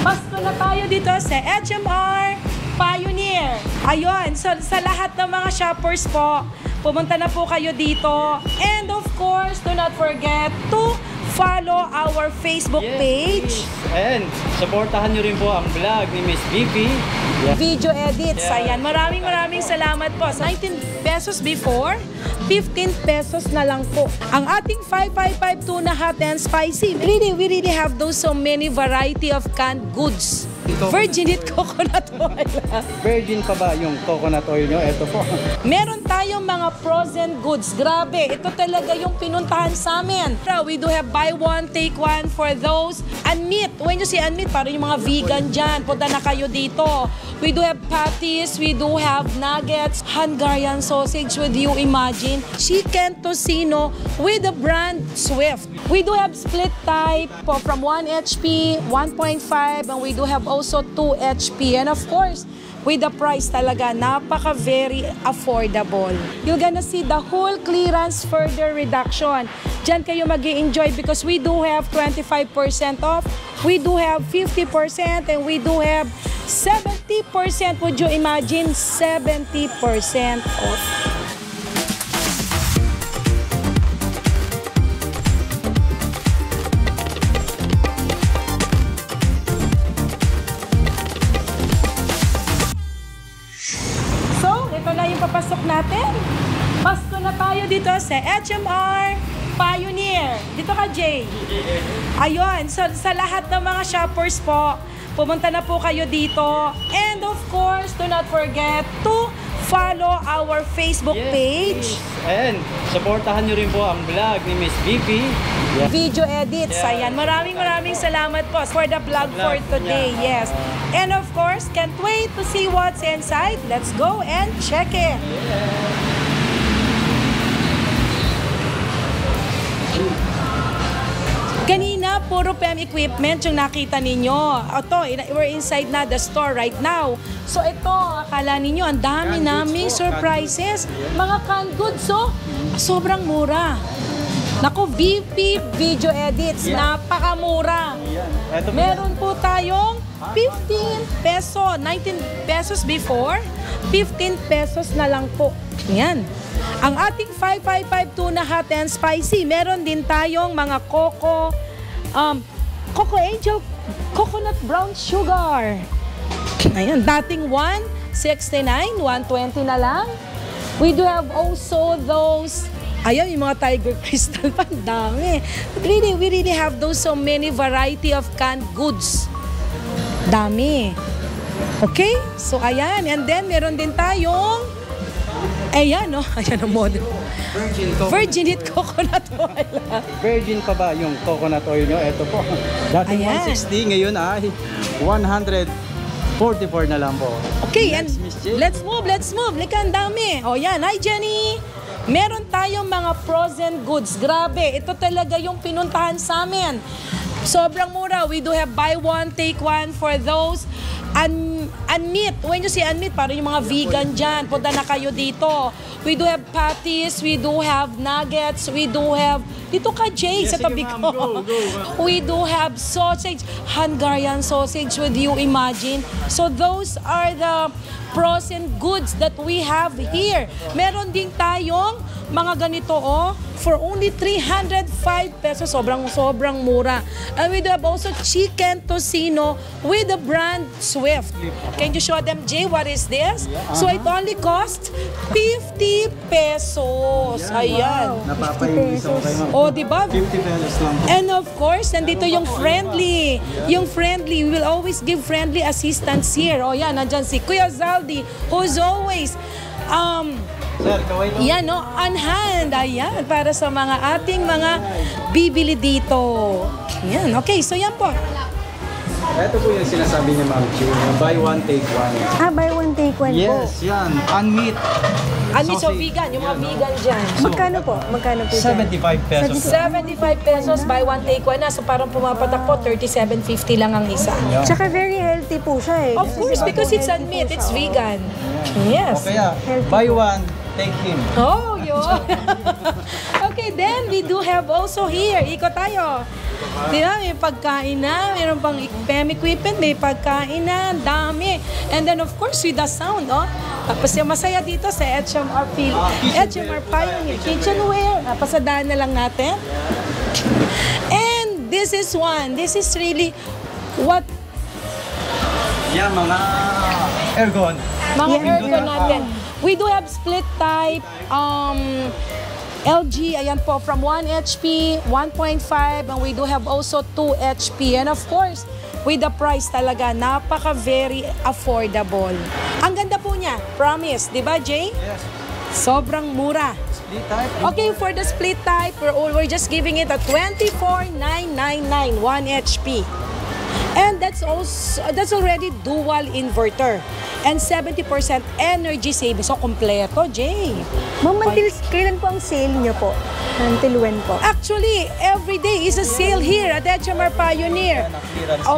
Pasko na tayo dito sa HMR Pioneer. Ayun, so sa lahat ng mga shoppers po, pumunta na po kayo dito. And of course, do not forget to follow our Facebook page. And supportahan nyo rin po ang vlog ni Miss Vivi. Video edits. Ayan, maraming salamat po. 19 pesos before, 15 pesos na lang po. Ang ating 555 tuna hot and spicy. We really have those so many variety of canned goods. Virgin coconut oil. Virgin pa ba yung coconut oil nyo? Ito po. Meron tayong mga frozen goods. Grabe, ito talaga yung pinuntahan sa amin. We do have buy one, take one for those. Unmeat. When you say unmeat, parang yung mga vegan dyan. Punta na kayo dito. We do have patties. We do have nuggets. Hungarian sausage with you imagine. Chicken tocino with the brand Swift. We do have split type po from 1 HP, 1.5, and we do have also 2 HP. And of course, with the price talaga, very affordable. You're gonna see the whole clearance further reduction. Diyan kayo mag-i-enjoy because we do have 25% off, we do have 50%, and we do have 70%. Would you imagine? 70% off. Papasok natin. Pasko na tayo dito sa HMR Pioneer. Dito ka, Jay. Ayun, so sa lahat ng mga shoppers po, pumunta na po kayo dito. And of course, do not forget to follow our Facebook page. And supportahan nyo rin po ang vlog ni Miss Vivi. Video edits. Ayan, maraming salamat po for the vlog for today. Yes. And of course, can't wait to see what's inside. Let's go and check it. Kanina, puro PEM equipment yung nakita ninyo. Ito, we're inside na the store right now. So ito, akala ninyo, ang dami naming surprises. Mga canned goods, so sobrang mura. Naku, VP Video Edits, napakamura. Meron po tayong 15 peso, 19 pesos before, 15 pesos na lang po. Yan. Ang ating 555 tuna hot and spicy, meron din tayong mga Coco Angel Coconut Brown Sugar. Ayan, dating 169, 120 na lang. We do have also those, ayan, yung mga Tiger Crystal pa, dami. We really have those so many variety of canned goods. Dami. Okay? So, ayan. And then, meron din tayong, ayan, no? Ayan ang model. Virgin coconut oil. Virgin pa ba yung coconut oil nyo? Ito po. Dati 160, ngayon ay 144 na lang po. Okay, and let's move. Lika, ang dami. O yan, hi Jenny. Meron tayong mga frozen goods. Grabe, ito talaga yung pinuntahan sa amin. Sobrang mura. We do have buy one, take one for those. Unmeat. When you say unmeat, parang yung mga vegan dyan. Punta na kayo dito. We do have patties. We do have nuggets. We do have, dito ka, Jay, sa tabi ko. We do have sausage. Hungarian sausage with you imagine. So those are the frozen goods that we have here. Meron din tayong mga ganito, for only 305 pesos. Sobrang mura. And we do have also chicken tocino with the brand Swift. Can you show them, Jay, what is this? So it only cost 50 pesos. Ayan. Napapainis ako kayo, ma'am. O, diba? 50 pesos lang po. And of course, nandito yung friendly. Yung friendly, we will always give friendly assistance here. O yan, nandyan si Kuya Zaldi, who's always, Sir, kaway lang. yan, no, on hand. Ayan, para sa mga ating mga bibili dito. Yan, okay, so yan po. Ito po yung sinasabi niya, Ma'am Chi. Buy one, take one. Buy one, take one po. Yes, yan. Unmeat. Unmeat, so vegan, yung mga vegan dyan. Magkano po? Magkano po dyan? 75 pesos. 75 pesos, buy one, take one na. So parang pumapatak po, 37.50 lang ang isa. Tsaka very healthy po siya eh. Of course, because it's unmeat, it's vegan. Yes. O kaya, buy one, take him. Oh, yun. Okay, then we do have also here, ikot tayo. Di ba? May pagkain na, mayroon pang equipment, may pagkain na, dami. And then of course, with the sound, oh. Tapos yung masaya dito sa HMR Pioneer Kitchenware. Pasadaan na lang natin. And this is really what Yan, mga aircon. mga aircon natin. We do have split type, LG, ayan po, from 1 HP, 1.5, and we do have also 2 HP. And of course, with the price talaga, very affordable. Ang ganda po niya, promise, di ba, Jay? Yes. Sobrang mura. Split type. Okay, for the split type, we're just giving it a 24,999, 1 HP. And that's already dual inverter and 70% energy saving. So, kompleto, Jay. Ma'am, until kailan po ang sale niyo po? Until when po? Actually, every day is a sale here at HMR Pioneer.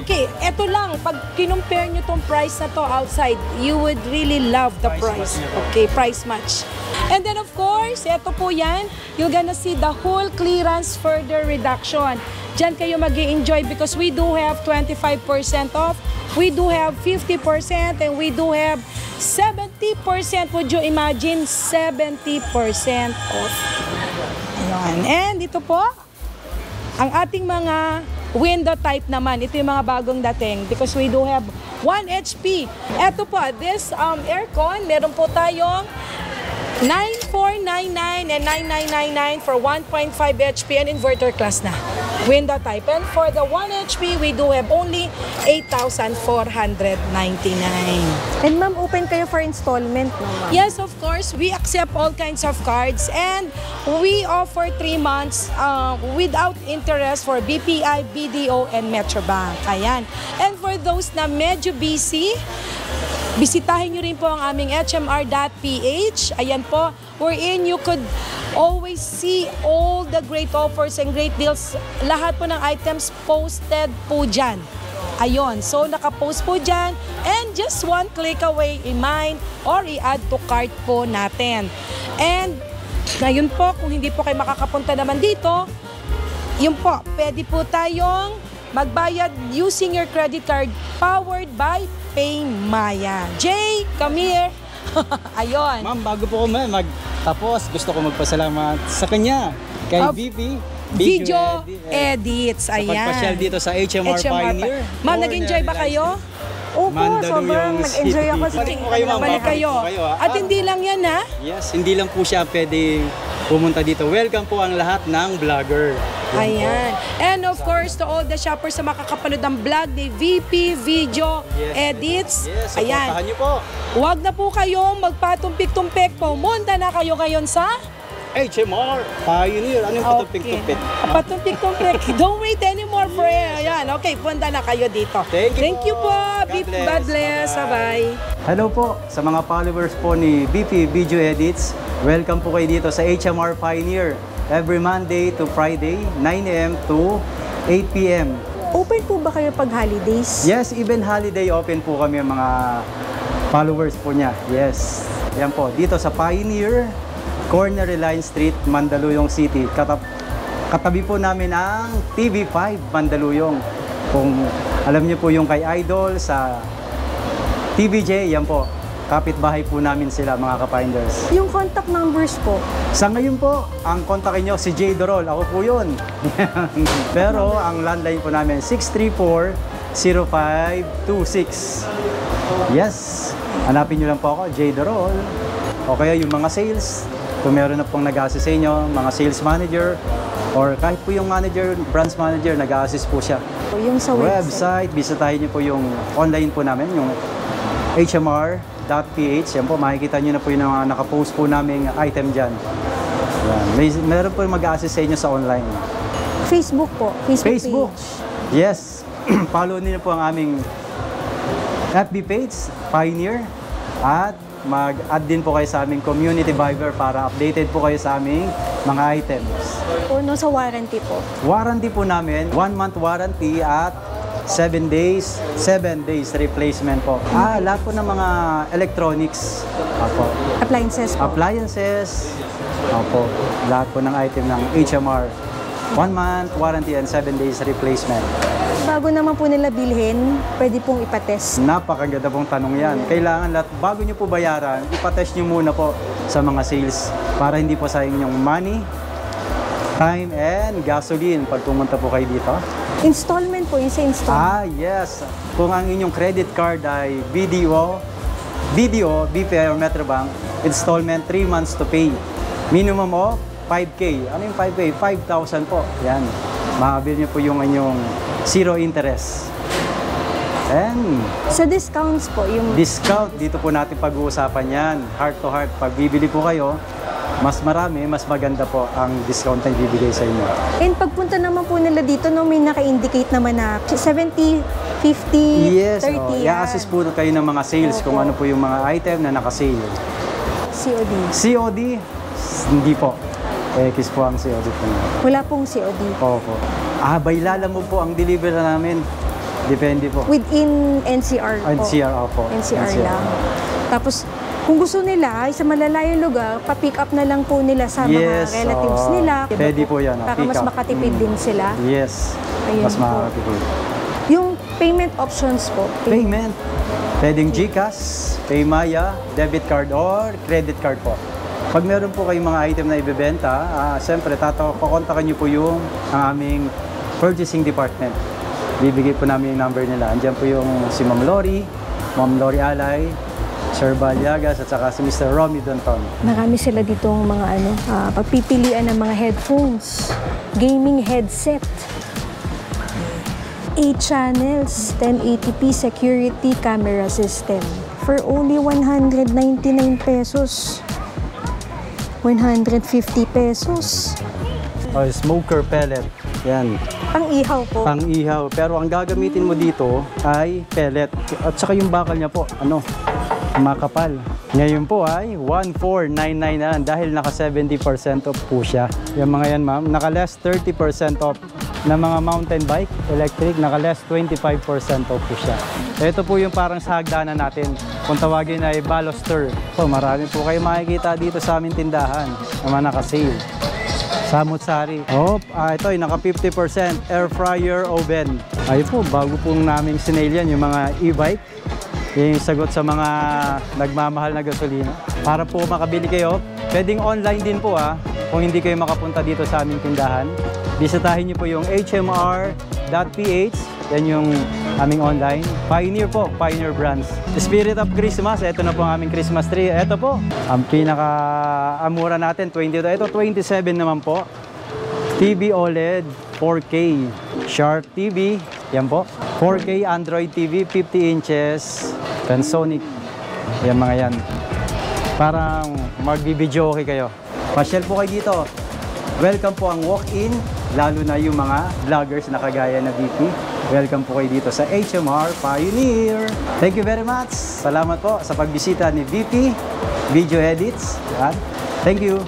Okay, eto lang. Pag kinumpare nyo tong price na to outside, you would really love the price. Okay, price match. And then of course, eto po yan. You're gonna see the whole clearance further reduction. Diyan kayo mag-i-enjoy because we do have 25% off, we do have 50%, and we do have 70%. Would you imagine? 70% off. Ayan. And ito po, ang ating mga window type naman. Ito yung mga bagong dating because we do have 1 HP. Ito po, this aircon, meron po tayong 9499 and 9999 for 1.5 HP and inverter class na. Window type. And for the 1 HP, we do have only 8,499. And ma'am, open kayo for installment, no, ma'am? Yes, of course. We accept all kinds of cards and we offer 3 months without interest for BPI, BDO, and Metrobank. Ayan. And for those na medyo busy, bisitahin nyo rin po ang aming hmr.ph. Ayan po, wherein you could always see all the great offers and great deals. Lahat po ng items posted po dyan. Ayun, so nakapost po dyan. And just one click away, i-mine or i-add to cart po natin. And ngayon po, kung hindi po kayo makakapunta naman dito, yun po, pwede po tayong magbayad using your credit card powered by PayMaya. Jay, come here. Ayun. Ma'am, bago po ko magtapos, gusto ko magpasalamat sa kanya, kay VP Video Edits. Ayan. Sa pagpasyal dito sa HMR Pioneer. Ma'am, nag-enjoy ba kayo? Opo, sobrang nag-enjoy ako sa Balik po kayo, ma'am. Balik kayo. At hindi lang yan, ha? Yes, hindi lang po siya pwede pumunta dito. Welcome po ang lahat ng vlogger. Ayan. And of course, to all the shoppers na makakapanood ng vlog ni VP Video Edits. Yes, ayan. supportahan niyo po. Huwag na po kayong magpatumpik-tumpik. Pumunta na kayo ngayon sa HMR Pioneer. Ano yung patumpik-tumpik? Patumpik-tumpik. Don't wait anymore for air. Ayan. Okay, punta na kayo dito. Thank you po. God bless. Bye-bye. Hello po sa mga followers po ni VP Video Edits. Welcome po kayo dito sa HMR Pioneer. Every Monday to Friday, 9 a.m. to 8 p.m. Open po ba kayo pag holidays? Yes, even holiday open po kami mga followers po niya. Yes. Yan po, dito sa Pioneer, Corner Line Street, Mandaluyong City. Katabi po namin ang TV5 Mandaluyong. Kung alam niyo po yung kay Idol sa TVJ, yan po. Kapitbahay po namin sila, mga ka-finders. Yung contact numbers po? Sa ngayon po, ang kontakin nyo si Jay Dorol. Ako po yun. Pero ang landline po namin, 634-0526. Yes. Hanapin nyo lang po ako, Jay Dorol. O kaya yung mga sales, kung meron na pong nag-assist sa inyo, mga sales manager, or kahit po yung manager, branch manager, nag-assist po siya. Yung sa website, bisitahin nyo po yung online po namin, yung HMR.ph. Yan po, makikita nyo na po yung nakapost po naming item dyan. Yan. Meron po mag-assist sa inyo sa online. Facebook po. Facebook page. Yes. Follow niyo po ang aming FB page, Pioneer. At mag-add din po kayo sa aming community Viber para updated po kayo sa aming mga items. O no, sa warranty po? Warranty po namin, 1 month warranty at 7 days replacement po. Lahat po ng mga electronics. Apo. Appliances po? Appliances. Apo. Lahat po ng item ng HMR. 1 month warranty and 7 days replacement. Bago naman po nila bilhin, pwede pong ipatest. Napakaganda pong tanong yan. Kailangan lahat, bago nyo po bayaran, ipatest nyo muna po sa mga sales para hindi po sayang yung money, time, and gasoline pag pumunta po kayo dito. Installment po, yung sa installment. Yes. Kung ang inyong credit card ay BDO, BPI or Metrobank, installment 3 months to pay. Minimum of 5K. Ano yung 5K? 5,000 po. Yan. Makabil nyo po yung inyong zero interest. And Sa discounts po, yung discount, dito po natin pag-uusapan yan. Heart to heart. Pag bibili po kayo, mas marami, mas maganda po ang discount na ibibigay sa inyo. and pagpunta naman po nila dito, no, may naka-indicate naman na 70, 50, Yes, 30. i-assist po kayo ng mga sales kung ano po yung mga item na naka-sale. COD. COD, hindi po. Kiss po ang COD po niya. Wala pong COD. Opo. Baylala mo po ang deliver namin. Depende po. Within NCR po. NCR, opo. NCR lang. Tapos, kung gusto nila, sa malalayong lugar, pa-pick up na lang po nila sa mga relatives nila. Pwede po yan. Para pick mas up. makatipid din sila. Yes. Ayun Mas po. makakatipid. Yung payment options po. Payment. Pwedeng GCash, Paymaya, debit card or credit card po. Pag meron po kayong mga item na ibebenta, siyempre, kukontakan nyo po yung ang aming purchasing department. Bibigay po namin yung number nila. Andiyan po yung si Ma'am Lori Alay, Sir Balyagas, at saka si Mr. Romy Donton. Marami sila ditong mga pagpipilian ng mga headphones, gaming headset, 8 channels, 1080p security camera system for only 199 pesos. 150 pesos. Smoker pellet. Yan. Pang-ihaw po. Pang-ihaw. Pero ang gagamitin mo dito ay pellet. At saka yung bakal niya po, makapal. Ngayon po ay 1,499 na lang dahil naka 70% off po siya. Yung mga yan, ma'am, naka less 30% off na mga mountain bike, electric, naka less 25% off po siya. Ito po yung parang sa hagdanan natin. Kung tawagin ay baluster. So, marami po kayo makikita dito sa aming tindahan na naka-sale. Samut-sari. Ito ay naka 50% air fryer oven. Ay po, bago po namin sinail yan, yung mga e-bike. Yung sagot sa mga nagmamahal na gasolina. Para po makabili kayo, pwedeng online din po kung hindi kayo makapunta dito sa aming tindahan. Bisitahin niyo po yung hmr.ph. Yan yung aming online. Pioneer po, Pioneer Brands. Spirit of Christmas, ito na po ang aming Christmas tree. Ito po, ang pinaka-amura natin, 22. Ito, 27 naman po. TV OLED, 4K. Sharp TV, yan po. 4K Android TV, 50 inches. Panasonic, yan mga yan. Parang magbibideo okay kayo. Pasyal po kayo dito. Welcome po ang walk-in, lalo na yung mga vloggers na kagaya na VP. Welcome po kayo dito sa HMR Pioneer. Thank you very much. Salamat po sa pagbisita ni VP Video Edits. Thank you.